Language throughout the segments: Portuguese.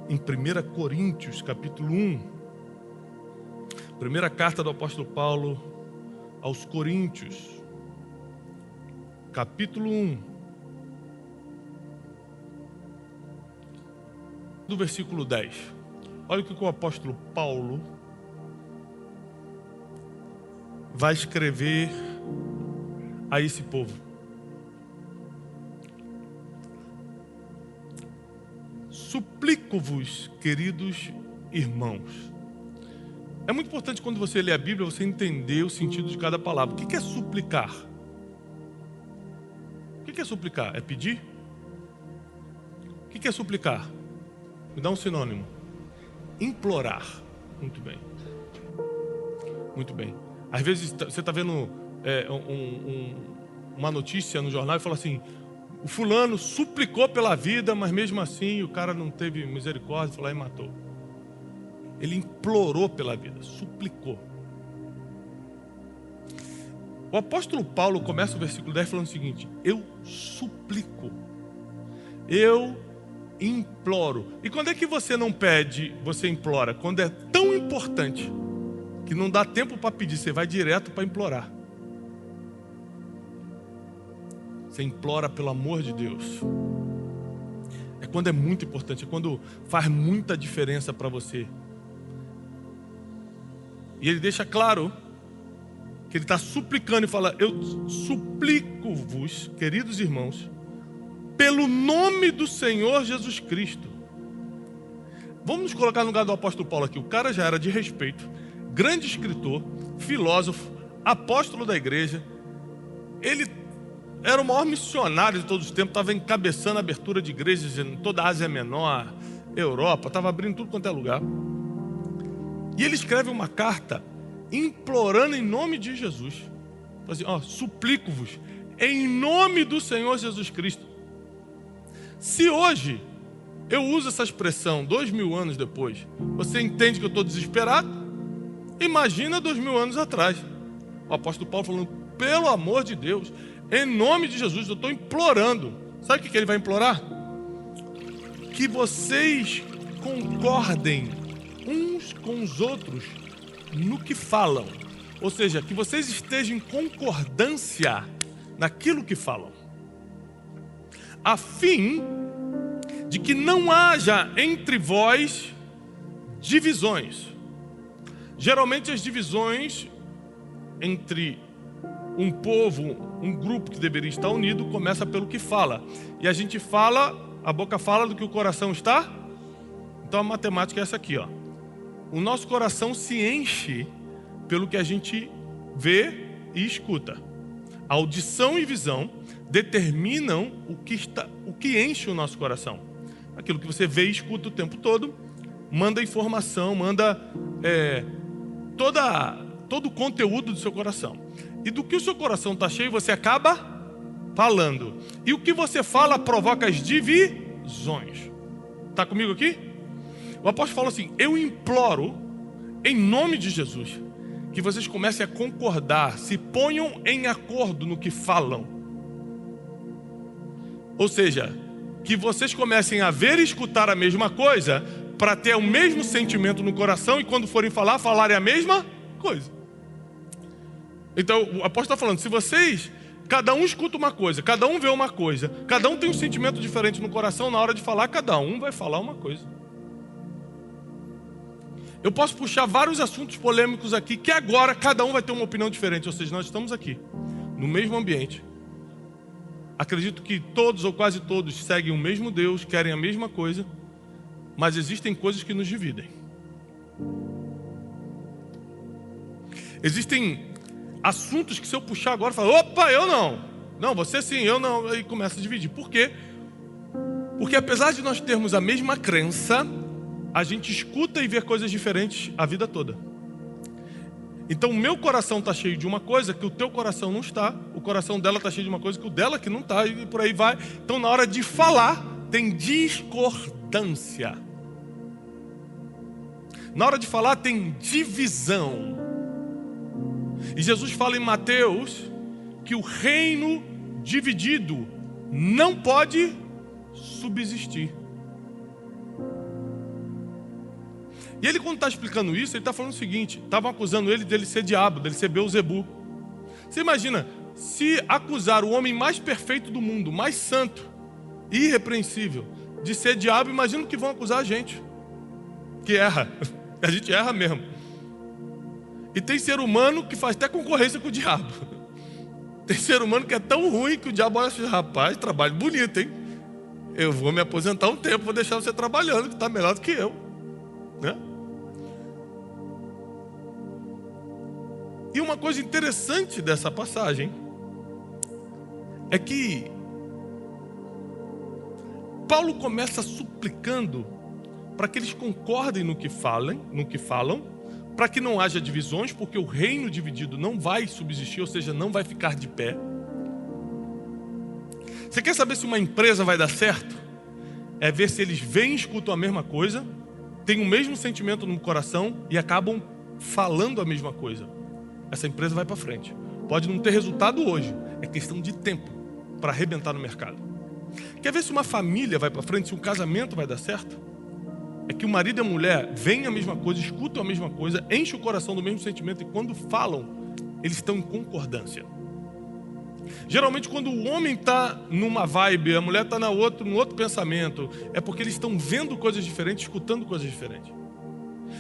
em 1 Coríntios, capítulo 1. Primeira carta do apóstolo Paulo aos Coríntios, capítulo 1, do versículo 10. Olha o que o apóstolo Paulo vai escrever a esse povo. Suplico-vos, queridos irmãos. É muito importante quando você lê a Bíblia, você entender o sentido de cada palavra. O que é suplicar? O que é suplicar? É pedir? O que é suplicar? Me dá um sinônimo. Implorar. Muito bem. Muito bem. Às vezes você está vendo uma notícia no jornal e fala assim: o fulano suplicou pela vida, mas mesmo assim o cara não teve misericórdia, foi lá e matou. Ele implorou pela vida, suplicou. O apóstolo Paulo começa o versículo 10 falando o seguinte: eu suplico, eu imploro. E quando é que você não pede, você implora? Quando é tão importante que não dá tempo para pedir, você vai direto para implorar. Você implora pelo amor de Deus. É quando é muito importante, é quando faz muita diferença para você. E ele deixa claro que ele está suplicando e fala: eu suplico-vos, queridos irmãos, pelo nome do Senhor Jesus Cristo. Vamos nos colocar no lugar do apóstolo Paulo aqui. O cara já era de respeito, grande escritor, filósofo, apóstolo da igreja. Ele era o maior missionário de todos os tempos, estava encabeçando a abertura de igrejas em toda a Ásia Menor, Europa, estava abrindo tudo quanto é lugar. E ele escreve uma carta implorando em nome de Jesus. Assim, suplico-vos em nome do Senhor Jesus Cristo. Se hoje eu uso essa expressão 2000 anos depois, você entende que eu estou desesperado? Imagina 2000 anos atrás. O apóstolo Paulo falando: pelo amor de Deus, em nome de Jesus, eu estou implorando. Sabe o que ele vai implorar? Que vocês concordem uns com os outros no que falam. Ou seja, que vocês estejam em concordância naquilo que falam, a fim de que não haja entre vós divisões. Geralmente as divisões entre um povo, um grupo que deveria estar unido, começa pelo que fala. E a gente fala, a boca fala do que o coração está. Então a matemática é essa aqui, ó. O nosso coração se enche pelo que a gente vê e escuta. A audição e visão determinam o que enche o nosso coração. Aquilo que você vê e escuta o tempo todo manda informação, manda todo o conteúdo do seu coração. E do que o seu coração está cheio, você acaba falando. E o que você fala provoca as divisões. Está comigo aqui? O apóstolo fala assim: eu imploro, em nome de Jesus, que vocês comecem a concordar, se ponham em acordo no que falam. Ou seja, que vocês comecem a ver e escutar a mesma coisa, para ter o mesmo sentimento no coração, e quando forem falar, falarem a mesma coisa. Então o apóstolo está falando: se vocês, cada um escuta uma coisa, cada um vê uma coisa, cada um tem um sentimento diferente no coração, na hora de falar, cada um vai falar uma coisa. Eu posso puxar vários assuntos polêmicos aqui, que agora cada um vai ter uma opinião diferente. Ou seja, nós estamos aqui, no mesmo ambiente. Acredito que todos ou quase todos seguem o mesmo Deus, querem a mesma coisa, mas existem coisas que nos dividem. Existem assuntos que, se eu puxar agora, eu falo: opa, eu não. Não, você sim, eu não. Aí começa a dividir. Por quê? Porque apesar de nós termos a mesma crença, a gente escuta e vê coisas diferentes a vida toda. Então o meu coração está cheio de uma coisa que o teu coração não está. O coração dela está cheio de uma coisa que o dela que não está. E por aí vai. Então na hora de falar, tem discordância. Na hora de falar, tem divisão. E Jesus fala em Mateus que o reino dividido não pode subsistir. E ele, quando está explicando isso, ele está falando o seguinte: estavam acusando ele dele ser diabo, dele ser Beelzebu. Você imagina, se acusar o homem mais perfeito do mundo, mais santo, irrepreensível, de ser diabo, imagina o que vão acusar a gente, que erra. A gente erra mesmo. E tem ser humano que faz até concorrência com o diabo. Tem ser humano que é tão ruim que o diabo olha assim: rapaz, trabalho bonito, hein? Eu vou me aposentar um tempo, vou deixar você trabalhando, que está melhor do que eu, né? E uma coisa interessante dessa passagem é que Paulo começa suplicando para que eles concordem no que falam, para que não haja divisões, porque o reino dividido não vai subsistir, ou seja, não vai ficar de pé. Você quer saber se uma empresa vai dar certo? É ver se eles veem e escutam a mesma coisa, têm o mesmo sentimento no coração e acabam falando a mesma coisa. Essa empresa vai para frente. Pode não ter resultado hoje, é questão de tempo para arrebentar no mercado. Quer ver se uma família vai para frente, se um casamento vai dar certo? É que o marido e a mulher veem a mesma coisa, escutam a mesma coisa, enchem o coração do mesmo sentimento, e quando falam, eles estão em concordância. Geralmente, quando o homem está numa vibe, a mulher está num outro pensamento, é porque eles estão vendo coisas diferentes, escutando coisas diferentes.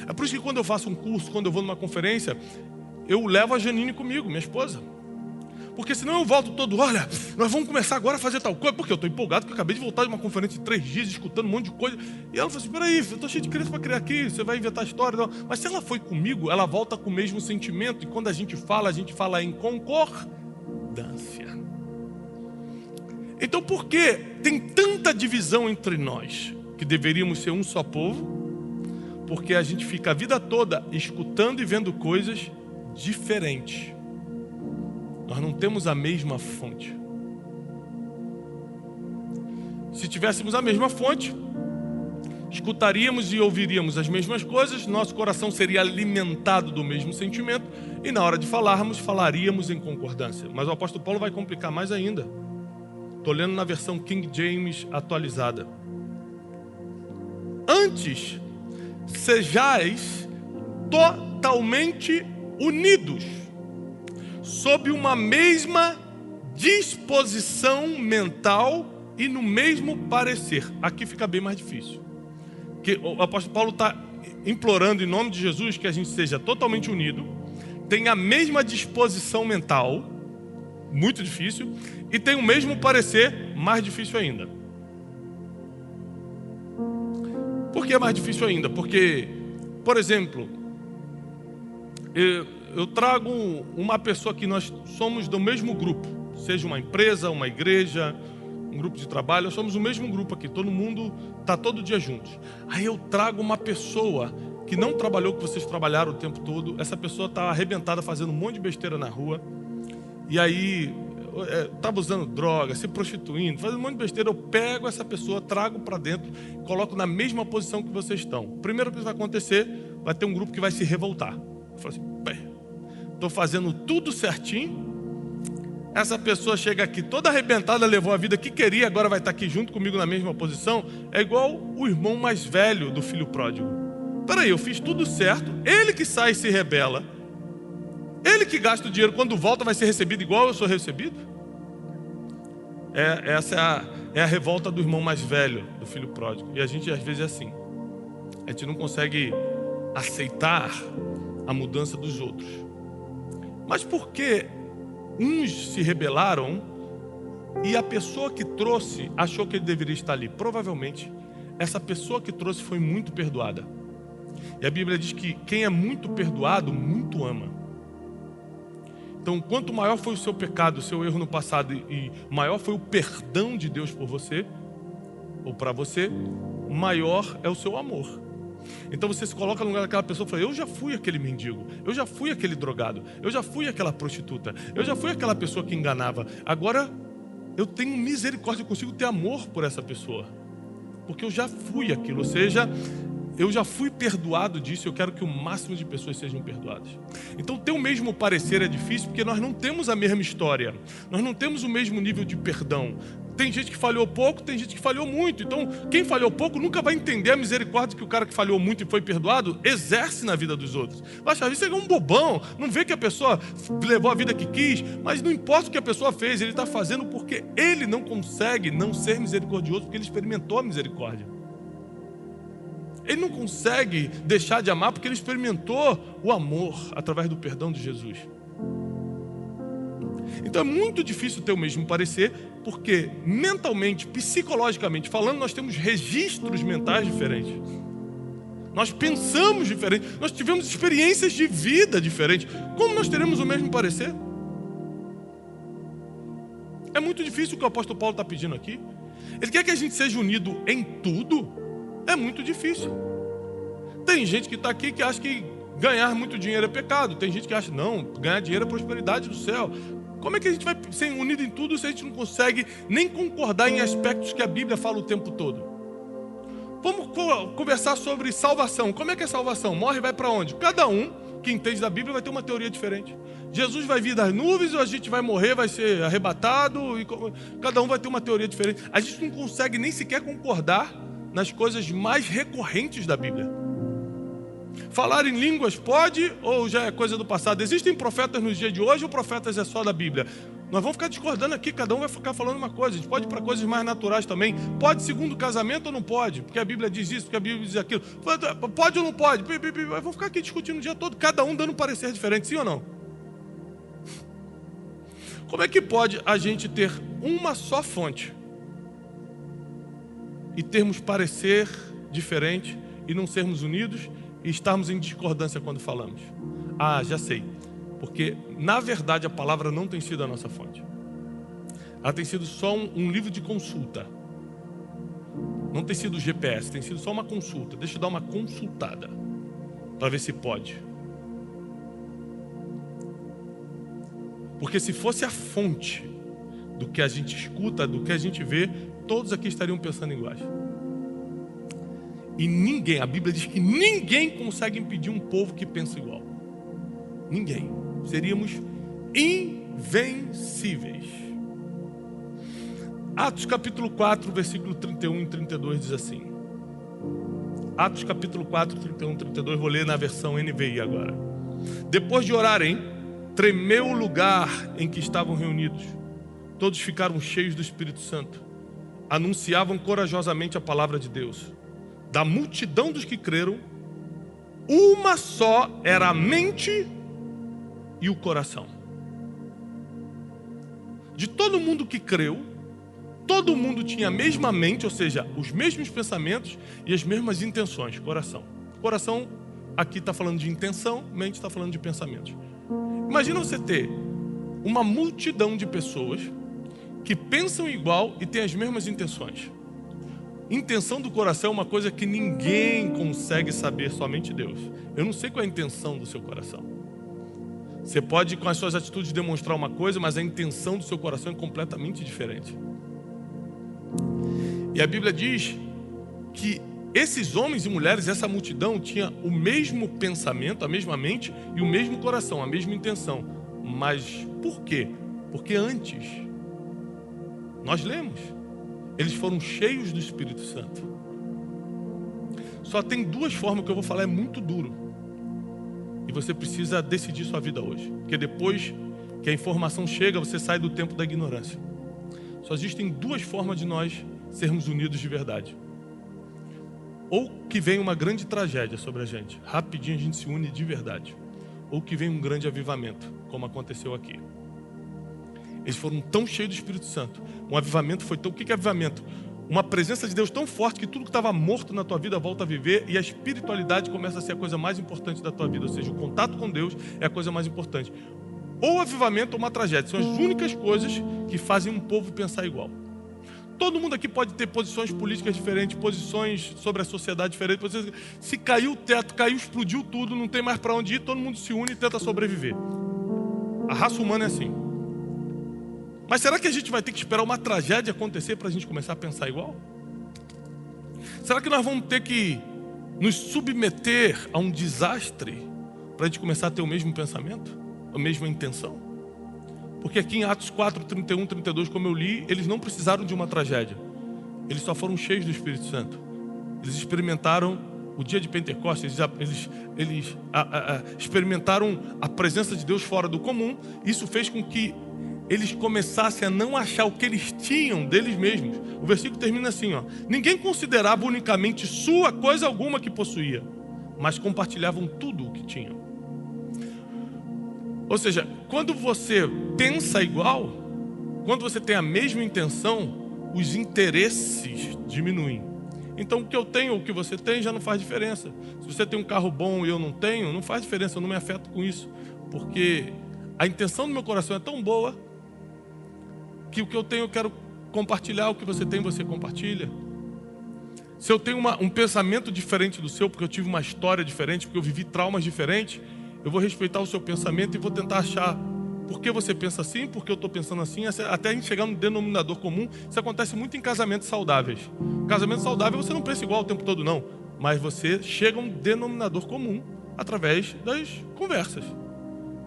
É por isso que quando eu faço um curso, quando eu vou numa conferência, eu levo a Janine comigo, minha esposa. Porque senão eu volto todo: olha, nós vamos começar agora a fazer tal coisa, porque eu estou empolgado, porque eu acabei de voltar de uma conferência de 3 dias, escutando um monte de coisa. E ela falou assim: peraí, eu estou cheio de criança para criar aqui, você vai inventar história. Não. Mas se ela foi comigo, ela volta com o mesmo sentimento. E quando a gente fala em concordância. Então por que tem tanta divisão entre nós, que deveríamos ser um só povo? Porque a gente fica a vida toda escutando e vendo coisas diferentes. Nós não temos a mesma fonte. Se tivéssemos a mesma fonte, escutaríamos e ouviríamos as mesmas coisas, nosso coração seria alimentado do mesmo sentimento, e na hora de falarmos, falaríamos em concordância. Mas o apóstolo Paulo vai complicar mais ainda. Estou lendo na versão King James atualizada. Antes, sejais totalmente unidos, sob uma mesma disposição mental e no mesmo parecer. Aqui fica bem mais difícil. Porque o apóstolo Paulo está implorando em nome de Jesus que a gente seja totalmente unido, tenha a mesma disposição mental, muito difícil, e tenha o mesmo parecer, mais difícil ainda. Por que é mais difícil ainda? Porque, por exemplo, eu trago uma pessoa que nós somos do mesmo grupo, seja uma empresa, uma igreja, um grupo de trabalho, nós somos o mesmo grupo aqui, todo mundo está todo dia juntos. Aí eu trago uma pessoa que não trabalhou com vocês trabalharam o tempo todo, essa pessoa está arrebentada fazendo um monte de besteira na rua, e aí estava usando droga, se prostituindo, fazendo um monte de besteira. Eu pego essa pessoa, trago para dentro, coloco na mesma posição que vocês estão. Primeiro que vai acontecer, vai ter um grupo que vai se revoltar. Eu falo assim: estou fazendo tudo certinho, essa pessoa chega aqui toda arrebentada, levou a vida que queria, agora vai estar aqui junto comigo na mesma posição. É igual o irmão mais velho do filho pródigo. Peraí, eu fiz tudo certo, ele que sai e se rebela, ele que gasta o dinheiro, quando volta vai ser recebido igual eu sou recebido? Essa é a revolta do irmão mais velho do filho pródigo. E a gente às vezes é assim, a gente não consegue aceitar a mudança dos outros. Mas por que uns se rebelaram e a pessoa que trouxe achou que ele deveria estar ali? Provavelmente essa pessoa que trouxe foi muito perdoada. E a Bíblia diz que quem é muito perdoado, muito ama. Então, quanto maior foi o seu pecado, o seu erro no passado, e maior foi o perdão de Deus por você, ou para você, maior é o seu amor. Então você se coloca no lugar daquela pessoa e fala: eu já fui aquele mendigo, eu já fui aquele drogado, eu já fui aquela prostituta, eu já fui aquela pessoa que enganava. Agora eu tenho misericórdia, eu consigo ter amor por essa pessoa, porque eu já fui aquilo, ou seja, eu já fui perdoado disso. Eu quero que o máximo de pessoas sejam perdoadas. Então ter o mesmo parecer é difícil, porque nós não temos a mesma história, nós não temos o mesmo nível de perdão. Tem gente que falhou pouco, tem gente que falhou muito. Então, quem falhou pouco nunca vai entender a misericórdia que o cara que falhou muito e foi perdoado exerce na vida dos outros. Vai achar, isso é um bobão, não vê que a pessoa levou a vida que quis, mas não importa o que a pessoa fez, ele está fazendo porque ele não consegue não ser misericordioso, porque ele experimentou a misericórdia. Ele não consegue deixar de amar porque ele experimentou o amor através do perdão de Jesus. Então é muito difícil ter o mesmo parecer, porque mentalmente, psicologicamente falando, nós temos registros mentais diferentes. Nós pensamos diferente, nós tivemos experiências de vida diferentes. Como nós teremos o mesmo parecer? É muito difícil o que o apóstolo Paulo está pedindo aqui. Ele quer que a gente seja unido em tudo. É muito difícil. Tem gente que está aqui que acha que ganhar muito dinheiro é pecado. Tem gente que acha, não, ganhar dinheiro é prosperidade do céu. Como é que a gente vai ser unido em tudo se a gente não consegue nem concordar em aspectos que a Bíblia fala o tempo todo? Vamos conversar sobre salvação. Como é que é salvação? Morre e vai para onde? Cada um que entende da Bíblia vai ter uma teoria diferente. Jesus vai vir das nuvens ou a gente vai morrer, vai ser arrebatado? E cada um vai ter uma teoria diferente. A gente não consegue nem sequer concordar nas coisas mais recorrentes da Bíblia. Falar em línguas pode ou já é coisa do passado? Existem profetas nos dias de hoje ou profetas é só da Bíblia? Nós vamos ficar discordando aqui, cada um vai ficar falando uma coisa. A gente pode ir para coisas mais naturais também. Pode segundo casamento ou não pode? Porque a Bíblia diz isso, porque a Bíblia diz aquilo. Pode ou não pode? Vamos ficar aqui discutindo o dia todo, cada um dando um parecer diferente, sim ou não? Como é que pode a gente ter uma só fonte e termos parecer diferente e não sermos unidos e estarmos em discordância quando falamos? Ah, já sei. Porque, na verdade, a palavra não tem sido a nossa fonte. Ela tem sido só um livro de consulta. Não tem sido o GPS, tem sido só uma consulta. Deixa eu dar uma consultada para ver se pode. Porque se fosse a fonte do que a gente escuta, do que a gente vê, todos aqui estariam pensando iguais. E ninguém, a Bíblia diz que ninguém consegue impedir um povo que pensa igual. Ninguém. Seríamos invencíveis. Atos capítulo 4, versículo 31 e 32 diz assim. Atos capítulo 4, 31 e 32, vou ler na versão NVI agora. Depois de orarem, tremeu o lugar em que estavam reunidos. Todos ficaram cheios do Espírito Santo. Anunciavam corajosamente a palavra de Deus. Da multidão dos que creram, uma só era a mente e o coração. De todo mundo que creu, todo mundo tinha a mesma mente, ou seja, os mesmos pensamentos e as mesmas intenções. Coração. Coração aqui está falando de intenção, mente está falando de pensamentos. Imagina você ter uma multidão de pessoas que pensam igual e têm as mesmas intenções. Intenção do coração é uma coisa que ninguém consegue saber, somente Deus. Eu não sei qual é a intenção do seu coração. Você pode, com as suas atitudes, demonstrar uma coisa, mas a intenção do seu coração é completamente diferente. E a Bíblia diz que esses homens e mulheres, essa multidão, tinha o mesmo pensamento, a mesma mente e o mesmo coração, a mesma intenção. Mas por quê? Porque antes, nós lemos, eles foram cheios do Espírito Santo. Só tem duas formas que eu vou falar, é muito duro. E você precisa decidir sua vida hoje. Porque depois que a informação chega, você sai do tempo da ignorância. Só existem duas formas de nós sermos unidos de verdade. Ou que vem uma grande tragédia sobre a gente. Rapidinho a gente se une de verdade. Ou que vem um grande avivamento, como aconteceu aqui. Eles foram tão cheios do Espírito Santo. Um avivamento foi tão... O que é avivamento? Uma presença de Deus tão forte que tudo que estava morto na tua vida volta a viver e a espiritualidade começa a ser a coisa mais importante da tua vida. Ou seja, o contato com Deus é a coisa mais importante. Ou avivamento ou uma tragédia. São as únicas coisas que fazem um povo pensar igual. Todo mundo aqui pode ter posições políticas diferentes, posições sobre a sociedade diferentes. Se caiu o teto, caiu, explodiu tudo, não tem mais para onde ir, todo mundo se une e tenta sobreviver. A raça humana é assim. Mas será que a gente vai ter que esperar uma tragédia acontecer para a gente começar a pensar igual? Será que nós vamos ter que nos submeter a um desastre para a gente começar a ter o mesmo pensamento? A mesma intenção? Porque aqui em Atos 4, 31, 32, como eu li, eles não precisaram de uma tragédia. Eles só foram cheios do Espírito Santo. Eles experimentaram o dia de Pentecostes, eles experimentaram a presença de Deus fora do comum. Isso fez com que eles começassem a não achar o que eles tinham deles mesmos. O versículo termina assim, ó: ninguém considerava unicamente sua coisa alguma que possuía, mas compartilhavam tudo o que tinham. Ou seja, quando você pensa igual, quando você tem a mesma intenção, os interesses diminuem. Então o que eu tenho ou o que você tem já não faz diferença. Se você tem um carro bom e eu não tenho, não faz diferença, eu não me afeto com isso. Porque a intenção do meu coração é tão boa que o que eu tenho eu quero compartilhar, o que você tem você compartilha. Se eu tenho um pensamento diferente do seu, porque eu tive uma história diferente, porque eu vivi traumas diferentes, eu vou respeitar o seu pensamento e vou tentar achar por que você pensa assim, por que eu estou pensando assim, até a gente chegar no denominador comum. Isso acontece muito em casamentos saudáveis. Casamento saudável você não pensa igual o tempo todo não, mas você chega a um denominador comum através das conversas.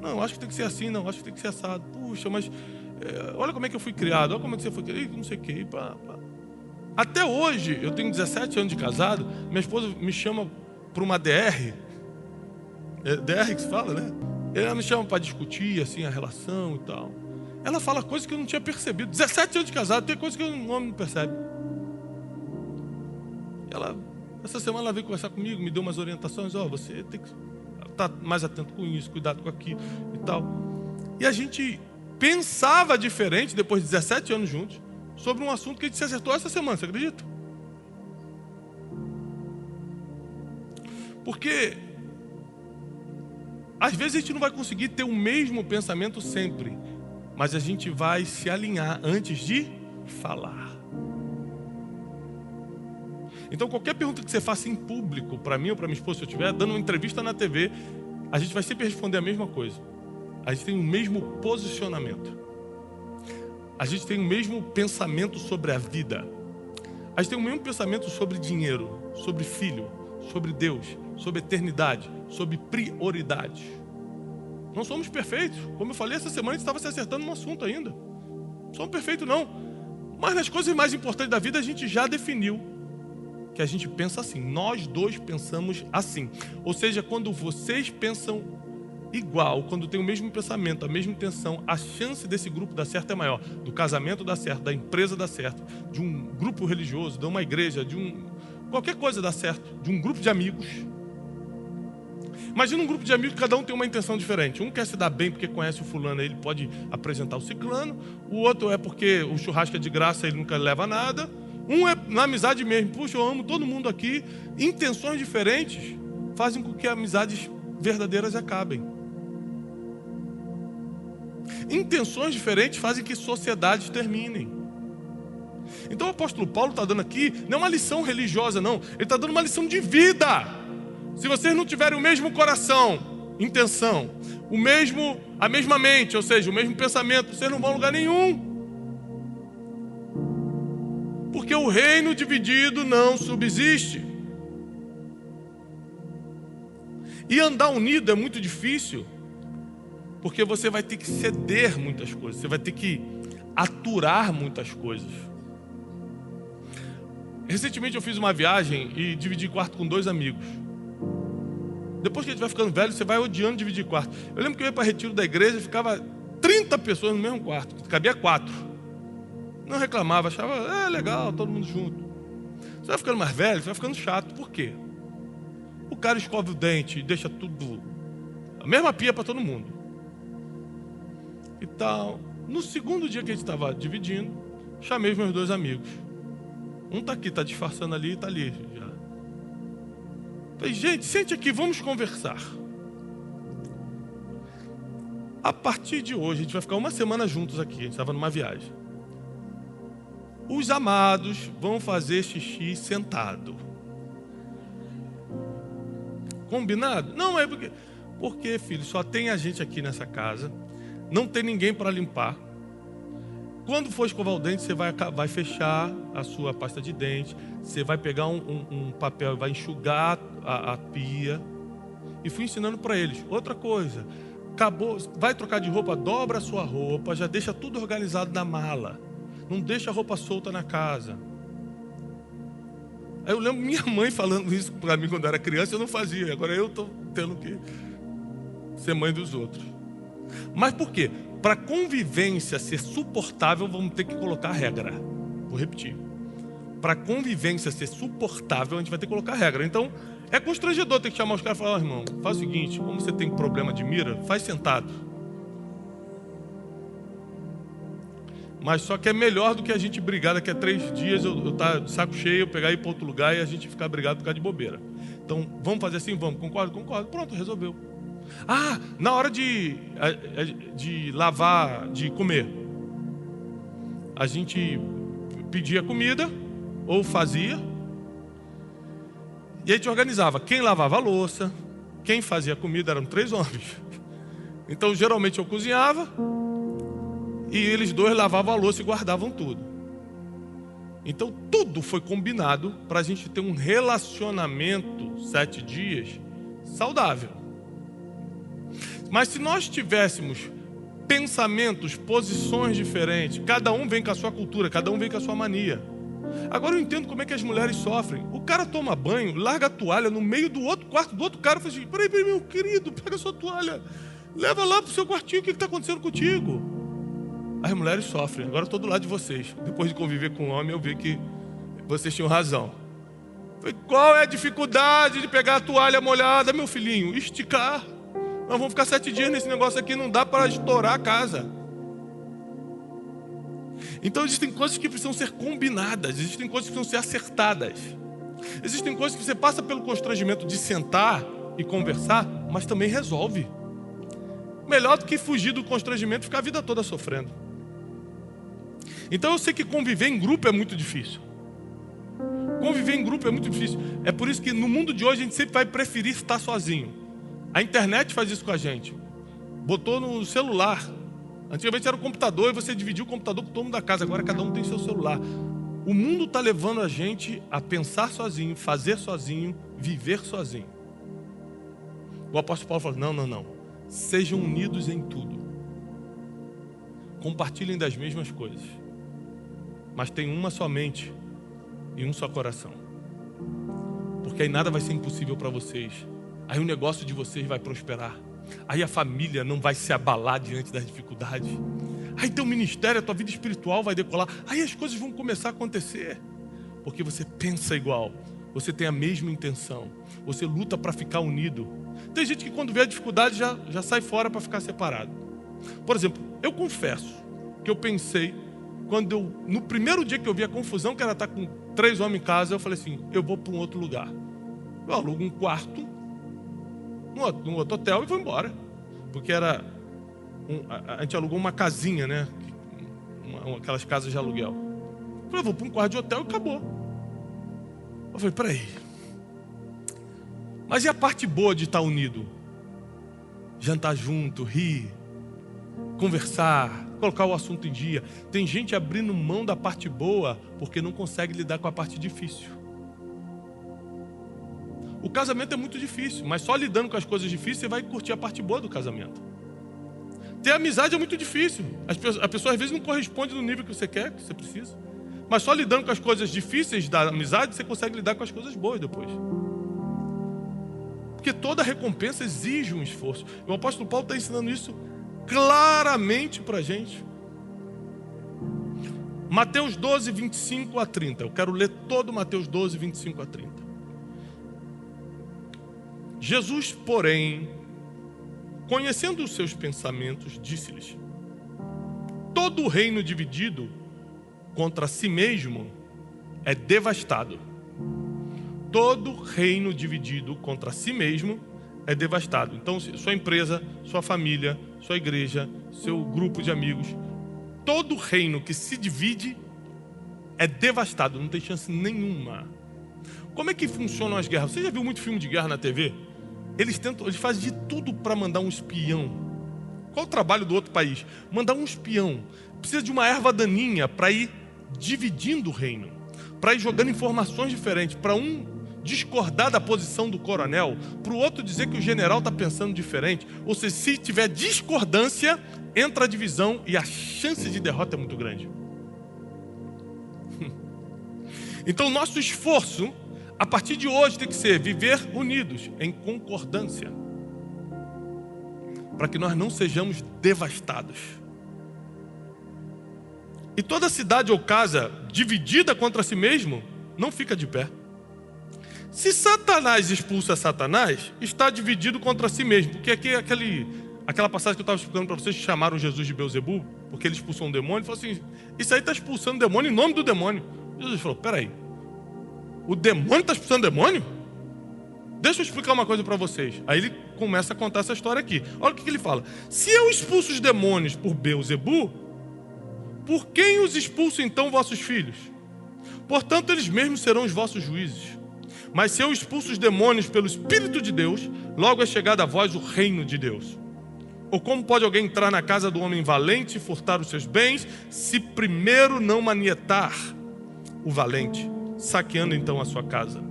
Não, acho que tem que ser assim, não, acho que tem que ser assado. Puxa, mas olha como é que eu fui criado, olha como é que você foi criado, não sei o que. Até hoje, eu tenho 17 anos de casado, minha esposa me chama para uma DR. É DR que se fala, né? Ela me chama para discutir assim, a relação e tal. Ela fala coisas que eu não tinha percebido. 17 anos de casado, tem coisas que o homem não percebe. Essa semana ela veio conversar comigo, me deu umas orientações. Você tem que estar mais atento com isso, cuidado com aquilo e tal. E a gente pensava diferente, depois de 17 anos juntos, sobre um assunto que a gente se acertou essa semana, você acredita? Porque às vezes a gente não vai conseguir ter o mesmo pensamento sempre, mas a gente vai se alinhar antes de falar. Então qualquer pergunta que você faça em público, para mim ou para minha esposa, se eu estiver dando uma entrevista na TV, a gente vai sempre responder a mesma coisa. A gente tem o mesmo posicionamento. A gente tem o mesmo pensamento sobre a vida. A gente tem o mesmo pensamento sobre dinheiro, sobre filho, sobre Deus, sobre eternidade, sobre prioridades. Não somos perfeitos. Como eu falei, essa semana a gente estava se acertando num assunto ainda. Não somos perfeitos não. Mas nas coisas mais importantes da vida a gente já definiu que a gente pensa assim. Nós dois pensamos assim. Ou seja, quando vocês pensam igual, quando tem o mesmo pensamento, a mesma intenção, a chance desse grupo dar certo é maior. Do casamento dar certo, da empresa dar certo, de um grupo religioso, de uma igreja, qualquer coisa dar certo, de um grupo de amigos. Imagina um grupo de amigos que cada um tem uma intenção diferente. Um quer se dar bem porque conhece o fulano, aí ele pode apresentar o ciclano. O outro é porque o churrasco é de graça, ele nunca leva nada. Um é na amizade mesmo. Puxa, eu amo todo mundo aqui. Intenções diferentes fazem com que amizades verdadeiras acabem. Intenções diferentes fazem que sociedades terminem. Então o apóstolo Paulo está dando aqui, não é uma lição religiosa não, ele está dando uma lição de vida. Se vocês não tiverem o mesmo coração, intenção, a mesma mente, ou seja, o mesmo pensamento, vocês não vão a lugar nenhum. Porque o reino dividido não subsiste. E andar unido é muito difícil, porque você vai ter que ceder muitas coisas, você vai ter que aturar muitas coisas. Recentemente eu fiz uma viagem e dividi quarto com 2 amigos. Depois que a gente vai ficando velho, você vai odiando dividir quarto. Eu lembro que eu ia para retiro da igreja e ficava 30 pessoas no mesmo quarto, cabia 4. Não reclamava, achava, legal, todo mundo junto. Você vai ficando mais velho, você vai ficando chato. Por quê? O cara escova o dente e deixa tudo, a mesma pia para todo mundo. E tal. No segundo dia que a gente estava dividindo, chamei os meus 2 amigos. Um está aqui, está disfarçando ali e está ali já. Falei, gente, sente aqui, vamos conversar. A partir de hoje, a gente vai ficar uma semana juntos aqui, a gente estava numa viagem. Os amados vão fazer xixi sentado. Combinado? Não, é porque, filho, só tem a gente aqui nessa casa, não tem ninguém para limpar. Quando for escovar o dente, você vai fechar a sua pasta de dente, você vai pegar um papel e vai enxugar a pia. E fui ensinando para eles. Outra coisa, acabou, vai trocar de roupa, dobra a sua roupa, já deixa tudo organizado na mala. Não deixa a roupa solta na casa. Aí eu lembro minha mãe falando isso para mim quando eu era criança, eu não fazia. Agora eu estou tendo que ser mãe dos outros. Mas por quê? Para a convivência ser suportável, vamos ter que colocar regra. Vou repetir. Para a convivência ser suportável, a gente vai ter que colocar regra. Então, é constrangedor ter que chamar os caras e falar: irmão, faz o seguinte, como você tem problema de mira, faz sentado. Mas só que é melhor do que a gente brigar daqui a 3 dias, eu tá de saco cheio, eu pegar e ir para outro lugar e a gente ficar brigado por causa de bobeira. Então, vamos fazer assim? Vamos. Concordo? Concordo. Pronto, resolveu. Ah, na hora de lavar, de comer, a gente pedia comida, ou fazia, e a gente organizava. Quem lavava a louça, quem fazia a comida, eram 3 homens. Então, geralmente eu cozinhava, e eles 2 lavavam a louça e guardavam tudo. Então tudo foi combinado para a gente ter um relacionamento 7 dias saudável. Mas se nós tivéssemos pensamentos, posições diferentes, cada um vem com a sua cultura, cada um vem com a sua mania. Agora eu entendo como é que as mulheres sofrem. O cara toma banho, larga a toalha no meio do outro quarto do outro cara e fala assim: peraí, meu querido, pega a sua toalha, leva lá pro seu quartinho, o que está acontecendo contigo? As mulheres sofrem. Agora eu estou do lado de vocês. Depois de conviver com o homem, eu vi que vocês tinham razão. Falei: qual é a dificuldade de pegar a toalha molhada, meu filhinho? Esticar. Nós vamos ficar 7 dias nesse negócio aqui, não dá para estourar a casa. Então existem coisas que precisam ser combinadas, existem coisas que precisam ser acertadas. Existem coisas que você passa pelo constrangimento de sentar e conversar, mas também resolve. Melhor do que fugir do constrangimento e ficar a vida toda sofrendo. Então eu sei que conviver em grupo é muito difícil. Conviver em grupo é muito difícil. É por isso que no mundo de hoje a gente sempre vai preferir estar sozinho. A internet faz isso com a gente. Botou no celular. Antigamente era o computador e você dividia o computador com todo mundo da casa. Agora cada um tem seu celular. O mundo está levando a gente a pensar sozinho, fazer sozinho, viver sozinho. O apóstolo Paulo falou: não. Sejam unidos em tudo. Compartilhem das mesmas coisas. Mas tenham uma só mente e um só coração. Porque aí nada vai ser impossível para vocês. Aí o negócio de vocês vai prosperar. Aí a família não vai se abalar diante das dificuldades. Aí teu ministério, a tua vida espiritual vai decolar. Aí as coisas vão começar a acontecer. Porque você pensa igual. Você tem a mesma intenção. Você luta para ficar unido. Tem gente que quando vê a dificuldade já sai fora para ficar separado. Por exemplo, eu confesso que eu pensei, no primeiro dia que eu vi a confusão que era estar com 3 homens em casa, eu falei assim: eu vou para um outro lugar. Eu alugo um quarto num outro hotel e vou embora. Porque a gente alugou uma casinha, né? Aquelas casas de aluguel. Eu falei: eu vou para um quarto de hotel e acabou. Eu falei: peraí. Mas e a parte boa de estar unido? Jantar junto, rir, conversar, colocar o assunto em dia. Tem gente abrindo mão da parte boa porque não consegue lidar com a parte difícil. O casamento é muito difícil, mas só lidando com as coisas difíceis você vai curtir a parte boa do casamento. Ter amizade é muito difícil. A pessoa às vezes não corresponde no nível que você quer, que você precisa. Mas só lidando com as coisas difíceis da amizade você consegue lidar com as coisas boas depois. Porque toda recompensa exige um esforço. O apóstolo Paulo está ensinando isso claramente para a gente. Mateus 12, 25 a 30. Eu quero ler todo Mateus 12, 25 a 30. Jesus, porém, conhecendo os seus pensamentos, disse-lhes: todo reino dividido contra si mesmo é devastado. Todo reino dividido contra si mesmo é devastado. Então, sua empresa, sua família, sua igreja, seu grupo de amigos, todo reino que se divide é devastado, não tem chance nenhuma. Como é que funcionam as guerras? Você já viu muito filme de guerra na TV? Eles fazem de tudo para mandar um espião. Qual o trabalho do outro país? Mandar um espião. Precisa de uma erva daninha para ir dividindo o reino, para ir jogando informações diferentes, para um discordar da posição do coronel, para o outro dizer que o general está pensando diferente. Ou seja, se tiver discordância, entra a divisão e a chance de derrota é muito grande. Então, nosso esforço, a partir de hoje, tem que ser viver unidos, em concordância, para que nós não sejamos devastados. E toda cidade ou casa dividida contra si mesmo, não fica de pé. Se Satanás expulsa Satanás, está dividido contra si mesmo. Porque aqui aquela passagem que eu estava explicando para vocês, que chamaram Jesus de Beelzebub, porque ele expulsou um demônio, falou assim, isso aí está expulsando o demônio em nome do demônio. Jesus falou, peraí, o demônio está expulsando o demônio? Deixa eu explicar uma coisa para vocês. Aí ele começa a contar essa história aqui. Olha o que ele fala. Se eu expulso os demônios por Beelzebub, por quem os expulso então vossos filhos? Portanto, eles mesmos serão os vossos juízes. Mas se eu expulso os demônios pelo Espírito de Deus, logo é chegado a vós o reino de Deus. Ou como pode alguém entrar na casa do homem valente e furtar os seus bens, se primeiro não manietar o valente, saqueando então a sua casa?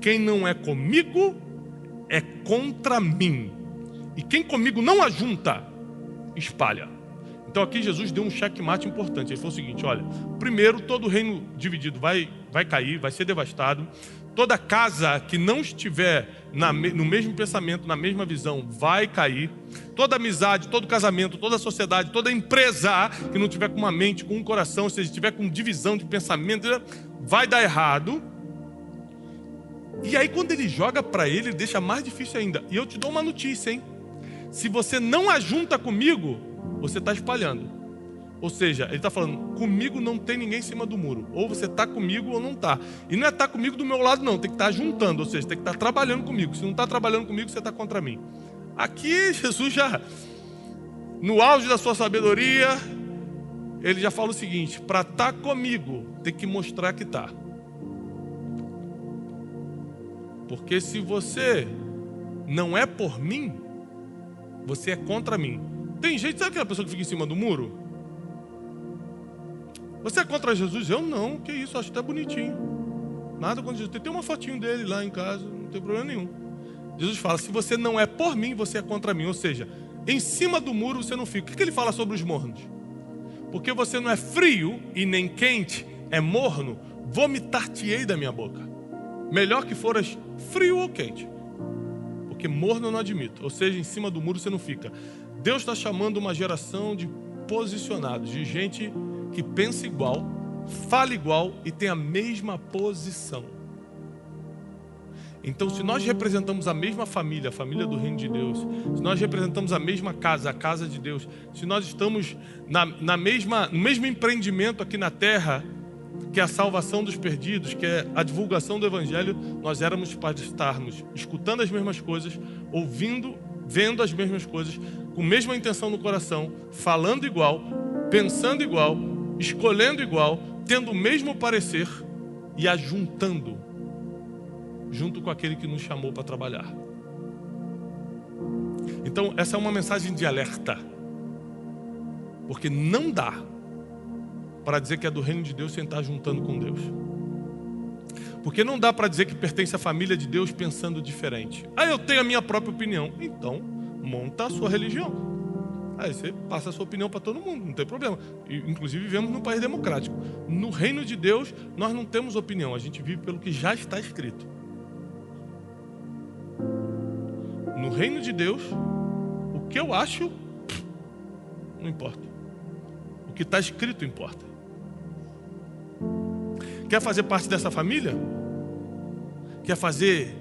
Quem não é comigo, é contra mim. E quem comigo não ajunta, espalha. Então aqui Jesus deu um checkmate importante. Ele falou o seguinte, olha, primeiro todo o reino dividido vai cair, vai ser devastado. Toda casa que não estiver no mesmo pensamento, na mesma visão, vai cair. Toda amizade, todo casamento, toda sociedade, toda empresa que não tiver com uma mente, com um coração, ou seja, estiver com divisão de pensamento, vai dar errado. E aí quando ele joga para ele deixa mais difícil ainda. E eu te dou uma notícia, hein? Se você não ajunta comigo, você está espalhando. Ou seja, ele está falando, comigo não tem ninguém em cima do muro. Ou você está comigo ou não está. E não é estar comigo do meu lado não, tem que estar juntando. Ou seja, tem que estar trabalhando comigo. Se não está trabalhando comigo, você está contra mim. Aqui Jesus já, no auge da sua sabedoria, ele já fala o seguinte, para estar comigo, tem que mostrar que está. Porque se você não é por mim, você é contra mim. Tem gente, sabe aquela pessoa que fica em cima do muro? Você é contra Jesus? Eu não, que isso, acho até bonitinho. Nada contra Jesus. Tem uma fotinho dele lá em casa, não tem problema nenhum. Jesus fala, se você não é por mim, você é contra mim. Ou seja, em cima do muro você não fica. O que ele fala sobre os mornos? Porque você não é frio e nem quente, é morno, vomitar-te-ei da minha boca. Melhor que foras frio ou quente. Porque morno eu não admito. Ou seja, em cima do muro você não fica. Deus está chamando uma geração de posicionados, de gente que pensa igual, fala igual e tem a mesma posição. Então, se nós representamos a mesma família, a família do reino de Deus, se nós representamos a mesma casa, a casa de Deus, se nós estamos no mesmo empreendimento aqui na terra, que é a salvação dos perdidos, que é a divulgação do Evangelho, nós éramos para estarmos escutando as mesmas coisas, ouvindo, vendo as mesmas coisas, com a mesma intenção no coração, falando igual, pensando igual, escolhendo igual, tendo o mesmo parecer e ajuntando junto com aquele que nos chamou para trabalhar. Então essa é uma mensagem de alerta, porque não dá para dizer que é do reino de Deus sem estar juntando com Deus. Porque não dá para dizer que pertence à família de Deus pensando diferente. Eu tenho a minha própria opinião. Então monta a sua religião. Aí você passa a sua opinião para todo mundo, não tem problema. Inclusive vivemos num país democrático. No reino de Deus, nós não temos opinião, a gente vive pelo que já está escrito. No reino de Deus, o que eu acho, não importa. O que está escrito importa. Quer fazer parte dessa família? Quer fazer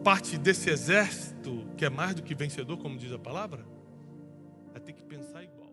parte desse exército que é mais do que vencedor, como diz a palavra? Vai ter que pensar igual.